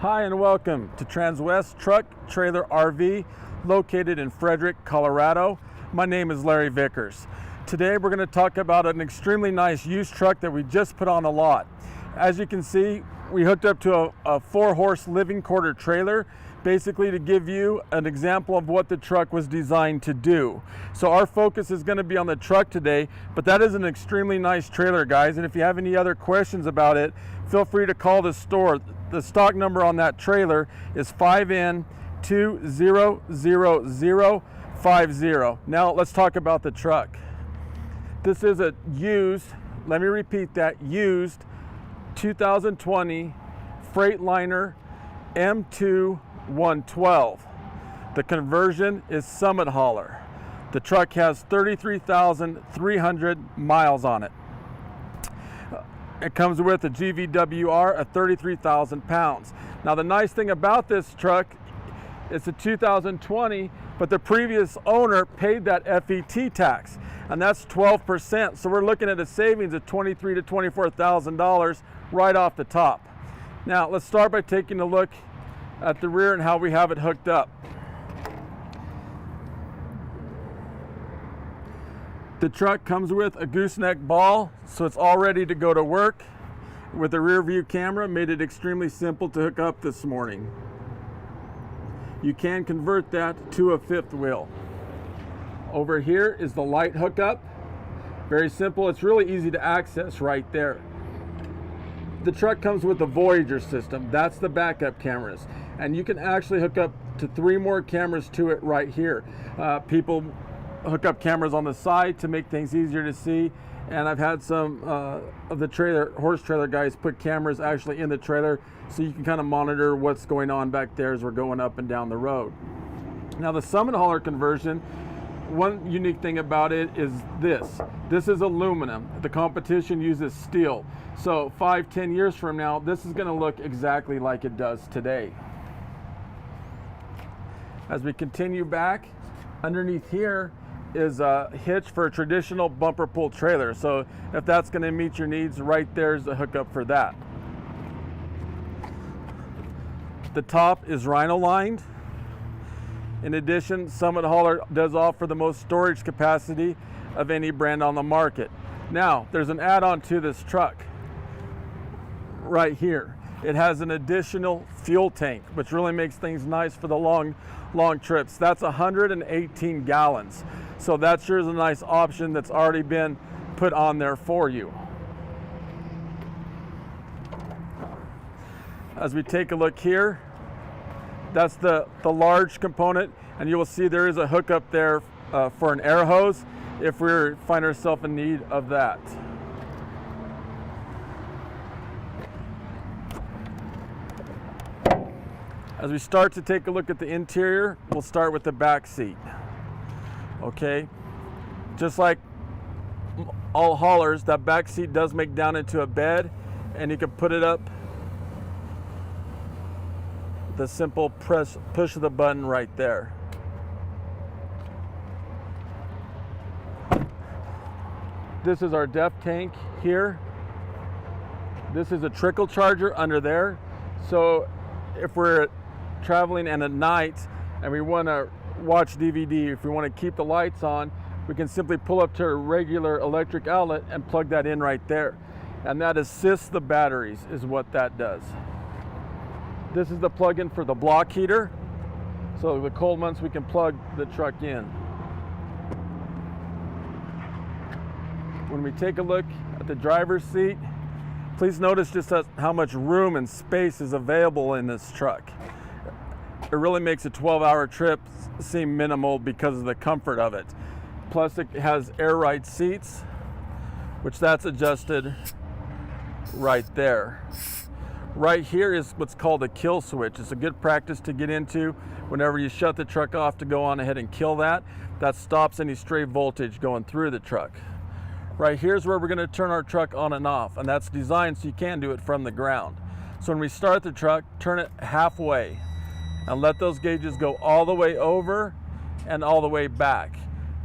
Hi and welcome to Transwest Truck Trailer RV located in Frederick, Colorado. My name is Larry Vickers. Today we're going to talk about an extremely nice used truck that we just put on the lot. As you can see, we hooked up to a 4-horse living quarter trailer, basically to give you an example of what the truck was designed to do. So our focus is going to be on the truck today, but that is an extremely nice trailer, guys, and if you have any other questions about it, feel free to call the store. The stock number on that trailer is 5N2000050. Now let's talk about the truck. This is a used, let me repeat that, used 2020 Freightliner M2 112. The conversion is Summit Hauler. The truck has 33,300 miles on it. It comes with a GVWR of 33,000 pounds. Now the nice thing about this truck, it's a 2020, but the previous owner paid that FET tax, and that's 12%. So we're looking at a savings of $23,000 to $24,000 right off the top. Now let's start by taking a look at the rear and how we have it hooked up. The truck comes with a gooseneck ball, so it's all ready to go to work. With the rear view camera, made it extremely simple to hook up this morning. You can convert that to a fifth wheel. Over here is the light hookup. Very simple, it's really easy to access right there. The truck comes with a Voyager system, that's the backup cameras. And you can actually hook up to 3 more cameras to it right here. People hook up cameras on the side to make things easier to see, and I've had some of the horse trailer guys put cameras actually in the trailer so you can kind of monitor what's going on back there as we're going up and down the road. Now the Summit Hauler conversion, one unique thing about it is this is aluminum. The competition uses steel, so 5-10 years from now this is going to look exactly like it does today. As we continue back, underneath here is a hitch for a traditional bumper pull trailer. So if that's going to meet your needs, right there's a hookup for that. The top is rhino lined. In addition, Summit Hauler does offer the most storage capacity of any brand on the market. Now, there's an add-on to this truck right here. It has an additional fuel tank, which really makes things nice for the long trips. That's 118 gallons. So that's a nice option that's already been put on there for you. As we take a look here, that's the large component, and you will see there is a hookup there for an air hose if we find ourselves in need of that. As we start to take a look at the interior, we'll start with the back seat. Okay, just like all haulers, that back seat does make down into a bed, and you can put it up with a simple push of the button right there. This is our depth tank here. This is a trickle charger under there, so if we're traveling and at night and we want to watch DVD, if we want to keep the lights on, we can simply pull up to a regular electric outlet and plug that in right there, and that assists the batteries is what that does. This is the plug-in for the block heater, so the cold months we can plug the truck in. When we take a look at the driver's seat, please notice just how much room and space is available in this truck. It really makes a 12-hour trip seem minimal because of the comfort of it. Plus it has air ride seats, which that's adjusted right there. Right here is what's called a kill switch. It's a good practice to get into whenever you shut the truck off to go on ahead and kill that. That stops any stray voltage going through the truck. Right here's where we're going to turn our truck on and off, and that's designed so you can do it from the ground. So when we start the truck, turn it halfway and let those gauges go all the way over and all the way back.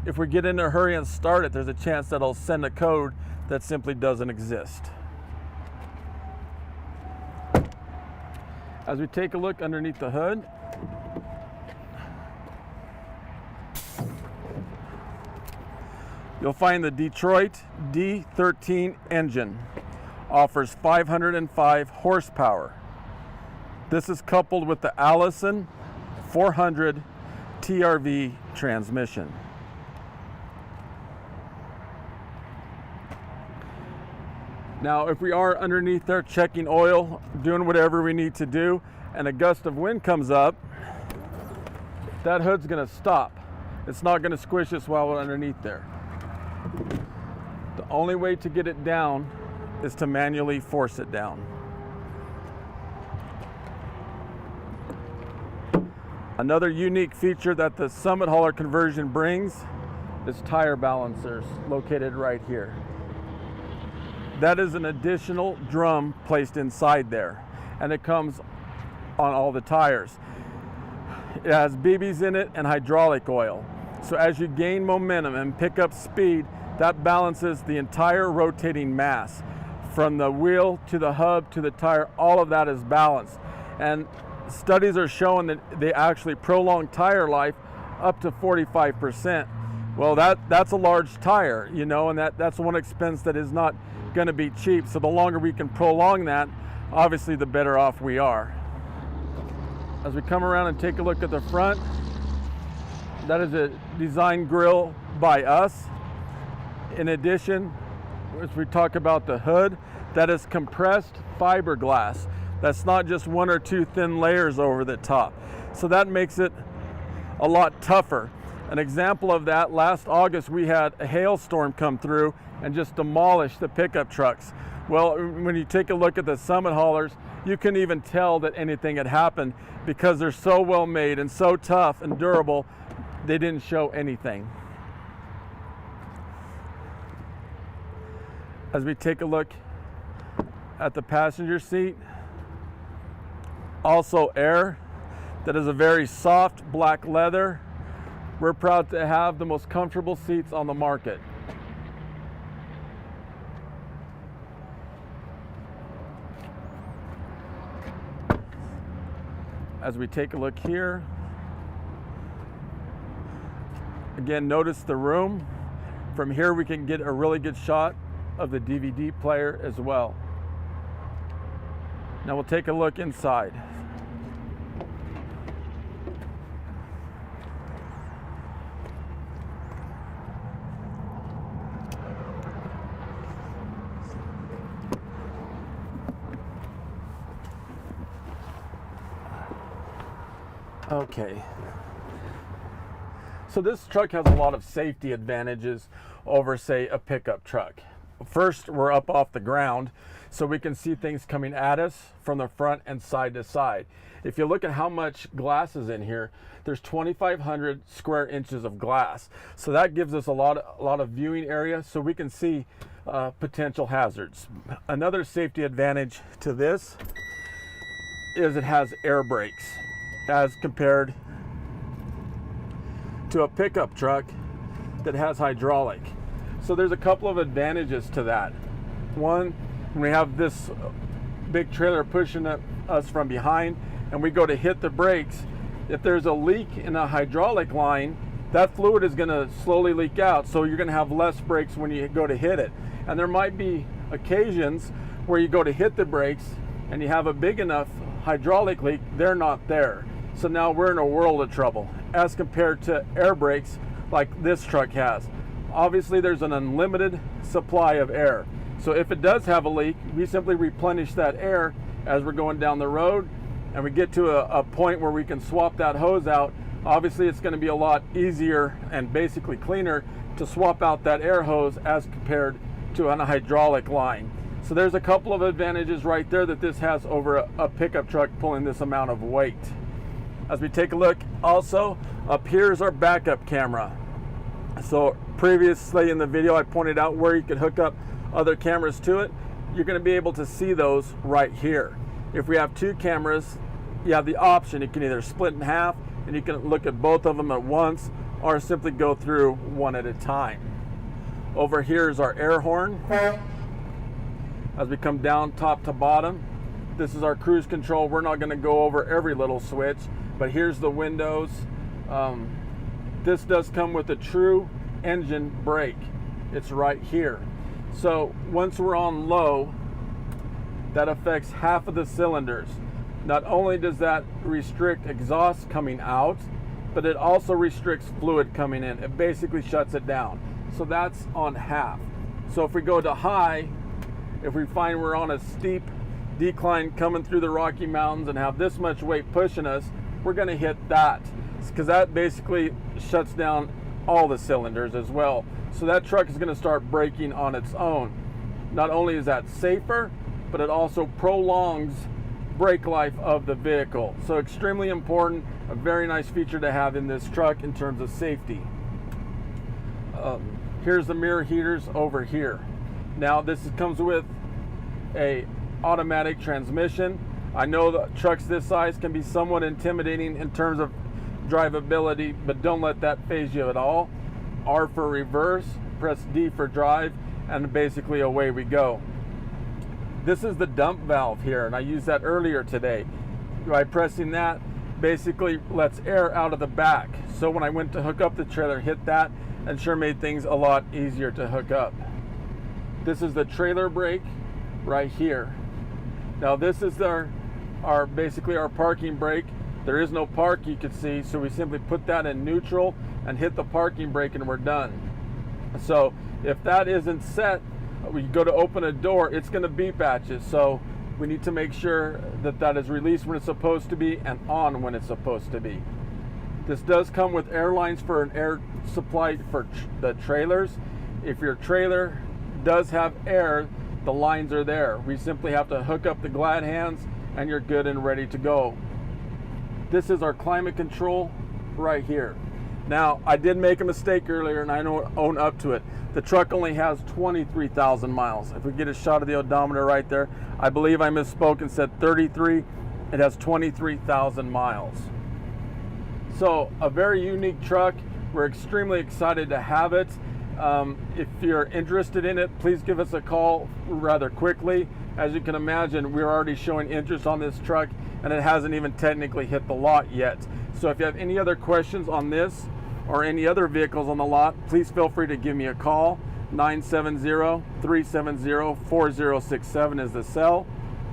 If we get in a hurry and start it, there's a chance that it'll send a code that simply doesn't exist. As we take a look underneath the hood, you'll find the Detroit D13 engine. Offers 505 horsepower. This is coupled with the Allison 400 TRV transmission. Now, if we are underneath there checking oil, doing whatever we need to do, and a gust of wind comes up, that hood's gonna stop. It's not gonna squish us while we're underneath there. The only way to get it down is to manually force it down. Another unique feature that the Summit Hauler conversion brings is tire balancers located right here. That is an additional drum placed inside there, and it comes on all the tires. It has BBs in it and hydraulic oil. So as you gain momentum and pick up speed, that balances the entire rotating mass. From the wheel to the hub to the tire, all of that is balanced. And studies are showing that they actually prolong tire life up to 45%. Well, that's a large tire, you know, and that's one expense that is not going to be cheap. So the longer we can prolong that, obviously the better off we are. As we come around and take a look at the front, that is a design grille by us. In addition, as we talk about the hood, that is compressed fiberglass. That's not just one or two thin layers over the top. So that makes it a lot tougher. An example of that, last August we had a hailstorm come through and just demolish the pickup trucks. Well, when you take a look at the Summit Haulers, you can even tell that anything had happened because they're so well made and so tough and durable, they didn't show anything. As we take a look at the passenger seat, also air. That is a very soft black leather. We're proud to have the most comfortable seats on the market. As we take a look here, again, notice the room. From here we can get a really good shot of the DVD player as well. Now we'll take a look inside. Okay. So this truck has a lot of safety advantages over, say, a pickup truck. First, we're up off the ground, so we can see things coming at us from the front and side to side. If you look at how much glass is in here, there's 2,500 square inches of glass. So that gives us a lot of viewing area, so we can see potential hazards. Another safety advantage to this is it has air brakes as compared to a pickup truck that has hydraulic. So there's a couple of advantages to that. One, when we have this big trailer pushing us from behind and we go to hit the brakes, if there's a leak in a hydraulic line, that fluid is going to slowly leak out, so you're going to have less brakes when you go to hit it. And there might be occasions where you go to hit the brakes and you have a big enough hydraulic leak, they're not there. So now we're in a world of trouble as compared to air brakes like this truck has. Obviously there's an unlimited supply of air. So if it does have a leak, we simply replenish that air as we're going down the road, and we get to a point where we can swap that hose out. Obviously it's going to be a lot easier and basically cleaner to swap out that air hose as compared to a hydraulic line. So there's a couple of advantages right there that this has over a pickup truck pulling this amount of weight. As we take a look, also up here is our backup camera. So previously in the video I pointed out where you could hook up other cameras to it. You're going to be able to see those right here. If we have two cameras, you have the option, you can either split in half and you can look at both of them at once, or simply go through one at a time. Over here is our air horn. As we come down top to bottom, This is our cruise control. We're not going to go over every little switch, but here's the windows. This does come with a true engine brake. It's right here. So once we're on low, that affects half of the cylinders. Not only does that restrict exhaust coming out, but it also restricts fluid coming in. It basically shuts it down. So that's on half. So if we go to high, if we find we're on a steep decline coming through the Rocky Mountains and have this much weight pushing us, we're going to hit that, because that basically shuts down all the cylinders as well. So that truck is going to start braking on its own. Not only is that safer, but it also prolongs brake life of the vehicle. So extremely important, a very nice feature to have in this truck in terms of safety. Here's the mirror heaters over here. Now this comes with a automatic transmission. I know that trucks this size can be somewhat intimidating in terms of drivability, but don't let that phase you at all. R for reverse, press D for drive, and basically away we go. This is the dump valve here, and I used that earlier today. By pressing that, basically lets air out of the back. So when I went to hook up the trailer, hit that, and sure made things a lot easier to hook up. This is the trailer brake right here. Now this is basically our parking brake. There is no park, you can see, so we simply put that in neutral and hit the parking brake and we're done. So if that isn't set, we go to open a door, it's going to beep at you. So we need to make sure that that is released when it's supposed to be and on when it's supposed to be. This does come with air lines for an air supply for the trailers. If your trailer does have air, the lines are there. We simply have to hook up the glad hands and you're good and ready to go. This is our climate control right here. Now, I did make a mistake earlier and I own up to it. The truck only has 23,000 miles. If we get a shot of the odometer right there, I believe I misspoke and said 33. It has 23,000 miles. So a very unique truck. We're extremely excited to have it. If you're interested in it, please give us a call rather quickly. As you can imagine, we're already showing interest on this truck and it hasn't even technically hit the lot yet. So if you have any other questions on this or any other vehicles on the lot, please feel free to give me a call. 970-370-4067 is the cell.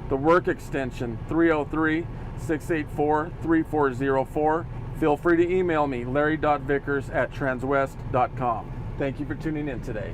The work extension, 303-684-3404. Feel free to email me, larry.vickers@transwest.com. Thank you for tuning in today.